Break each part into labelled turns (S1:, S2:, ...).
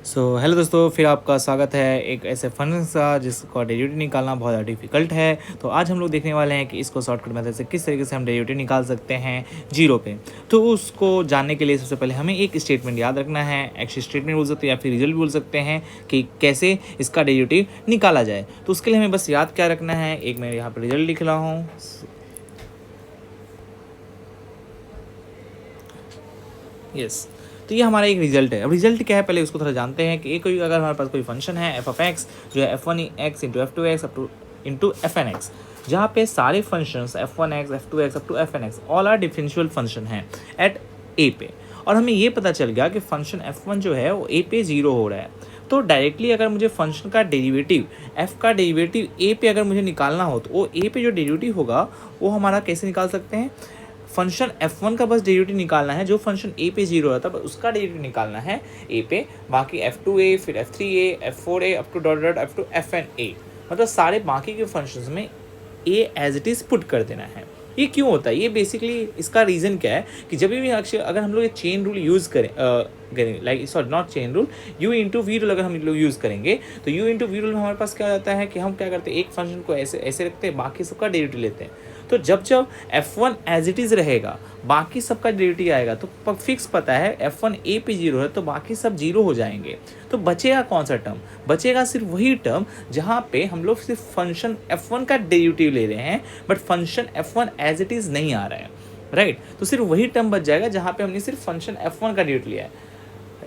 S1: Hello दोस्तों, फिर आपका स्वागत है एक ऐसे फंक्शन का जिसका डेरिवेटिव निकालना बहुत ज़्यादा डिफिकल्ट है। तो आज हम लोग देखने वाले हैं कि इसको शॉर्टकट मेथड से किस तरीके से हम डेरिवेटिव निकाल सकते हैं जीरो पे। तो उसको जानने के लिए सबसे पहले हमें एक स्टेटमेंट याद रखना है। एक्चुअली स्टेटमेंट बोल सकते हैं या फिर रिजल्ट बोल सकते हैं कि कैसे इसका डेरिवेटिव निकाला जाए। तो उसके लिए हमें बस याद क्या रखना है, एक मैं यहाँ पर रिजल्ट लिख रहा हूँ। यस, तो ये हमारा एक रिजल्ट है। अब रिजल्ट क्या है पहले उसको थोड़ा जानते हैं कि एक कोई अगर हमारे पास कोई फंक्शन है एफ ऑफ एक्स जो है f one x into f two x up to into f n x, जहाँ पे सारे functions f one x f two x up to f n x all are differential function है at A पे। और हमें ये पता चल गया कि फंक्शन एफ वन जो है वो ए पे जीरो हो रहा है। तो डायरेक्टली अगर मुझे फंक्शन का डेरिवेटिव एफ का डेरिवेटिव ए पे अगर मुझे निकालना हो तो वो ए पे जो डेरिवेटिव होगा वो हमारा कैसे निकाल सकते हैं। फंक्शन f1 का बस डेरिवेटिव निकालना है, जो फंक्शन a पे जीरो रहता है उसका डेरिवेटिव निकालना है a पे। बाकी f2a फिर f3a f4a up to dot dot up to fna, मतलब सारे बाकी के फंक्शंस में a as it is put कर देना है। ये क्यों होता है, ये बेसिकली इसका रीज़न क्या है कि जब भी अगर हम लोग ये चेन रूल यूज़ करें like sorry not chain rule, u into v rule अगर हम लोग यूज़ करेंगे तो यू इंटू वी रूल में हमारे पास क्या जाता है कि हम क्या करते हैं एक फंक्शन को ऐसे ऐसे रखते हैं, बाकी सबका डेरिवेटिव लेते हैं। तो जब जब f1 एज इट इज़ रहेगा बाकी सबका डेरिवेटिव आएगा तो फिक्स पता है f1 a पे जीरो है तो बाकी सब जीरो हो जाएंगे। तो बचेगा कौन सा टर्म, बचेगा सिर्फ वही टर्म जहाँ पे हम लोग सिर्फ फंक्शन f1 का डेरिवेटिव ले रहे हैं but function f1 as it is नहीं आ रहा है, राइट। तो सिर्फ वही टर्म बच जाएगा जहाँ पे हमने सिर्फ फंक्शन f1 का डेरिवेटिव लिया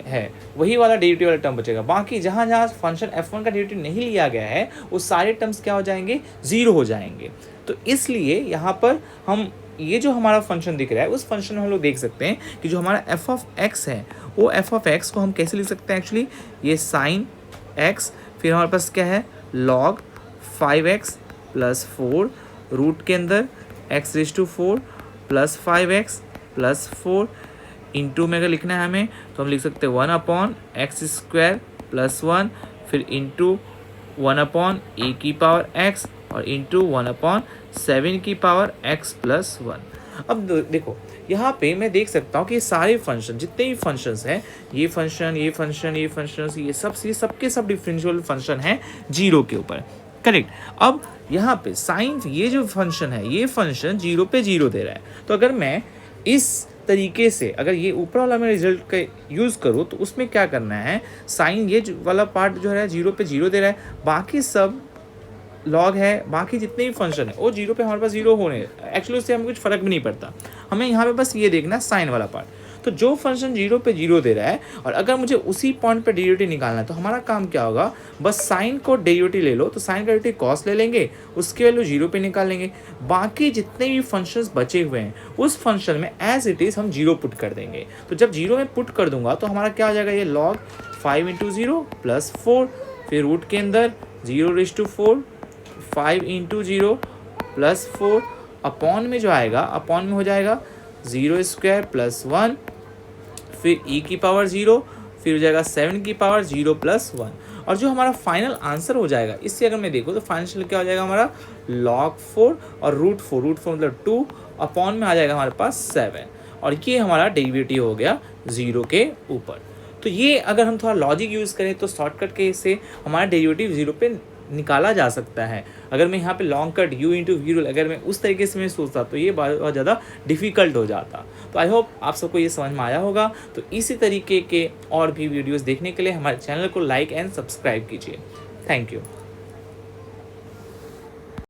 S1: है, वही वाला डेरिवेटिव वाला टर्म बचेगा। बाकी जहाँ जहाँ फंक्शन f1 का डेरिवेटिव नहीं लिया गया है वो सारे टर्म्स क्या हो जाएंगे, जीरो हो जाएंगे। तो इसलिए यहाँ पर हम ये जो हमारा फंक्शन दिख रहा है उस फंक्शन में हम लोग देख सकते हैं कि जो हमारा एफ ऑफ एक्स है वो एफ ऑफ एक्स को हम कैसे लिख सकते हैं। एक्चुअली ये साइन एक्स, फिर हमारे पास क्या है लॉग 5x प्लस 4 रूट के अंदर x raise to 4 plus 5x plus 4 into में अगर लिखना है हमें तो हम लिख सकते हैं 1 अपॉन एक्स स्क्वायर प्लस 1 फिर इंटू 1 अपॉन ए की पावर x और इंटू 1 अपॉन 7 की पावर x प्लस 1। अब देखो यहाँ पे मैं देख सकता हूँ कि ये सारे फंक्शन जितने भी फंक्शंस हैं, ये फंक्शन ये फंक्शन ये फंक्शंस ये सबके सब डिफरेंशियल फंक्शन हैं जीरो के ऊपर, करेक्ट। अब यहाँ पे साइन ये जो फंक्शन है ये फंक्शन जीरो पे जीरो दे रहा है। तो अगर मैं इस तरीके से अगर ये ऊपर वाला मैं रिजल्ट का यूज़ करूँ तो उसमें क्या करना है, साइन ये वाला पार्ट जो है जीरो पे जीरो दे रहा है, बाकी सब लॉग है, बाकी जितने भी फंक्शन है वो जीरो पे हमारे पास जीरो होने, एक्चुअली उससे हमें कुछ फ़र्क भी नहीं पड़ता। हमें यहाँ पे बस ये देखना साइन वाला पार्ट। तो जो फंक्शन जीरो पे जीरो दे रहा है और अगर मुझे उसी पॉइंट पे डेरिवेटिव निकालना है तो हमारा काम क्या होगा, बस साइन को डेरिवेटिव ले लो तो साइन का डेरिवेटिव कॉस ले लेंगे, उसकी वैल्यू जीरो पे निकाल लेंगे, बाकी जितने भी फंक्शंस बचे हुए हैं उस फंक्शन में एज इट इज़ हम जीरो पुट कर देंगे। तो जब जीरो में पुट कर दूंगा तो हमारा क्या हो जाएगा, ये लॉग 5 इंटू जीरो प्लस 4 फिर रूट के अंदर 0 raise to 4 5 into zero plus 4 upon में जो आएगा अपॉन में हो जाएगा 0 स्क्वायर प्लस 1 फिर e की पावर 0 फिर हो जाएगा 7 की पावर 0 प्लस 1। और जो हमारा फाइनल आंसर हो जाएगा इससे अगर मैं देखूँ तो फाइनल क्या हो जाएगा हमारा log 4 और रूट 4 मतलब 2 अपॉन में आ जाएगा हमारे पास 7 और ये हमारा डेरिवेटिव हो गया 0 के ऊपर। तो ये अगर हम थोड़ा लॉजिक यूज़ करें तो शॉर्टकट के से हमारा डेरिवेटिव 0 पे निकाला जा सकता है। अगर मैं यहाँ पे long cut u into v rule अगर मैं उस तरीके से मैं सोचता तो ये बहुत ज़्यादा डिफ़िकल्ट हो जाता। तो आई होप आप सबको ये समझ में आया होगा। तो इसी तरीके के और भी वीडियोस देखने के लिए हमारे चैनल को लाइक एंड सब्सक्राइब कीजिए। Thank you.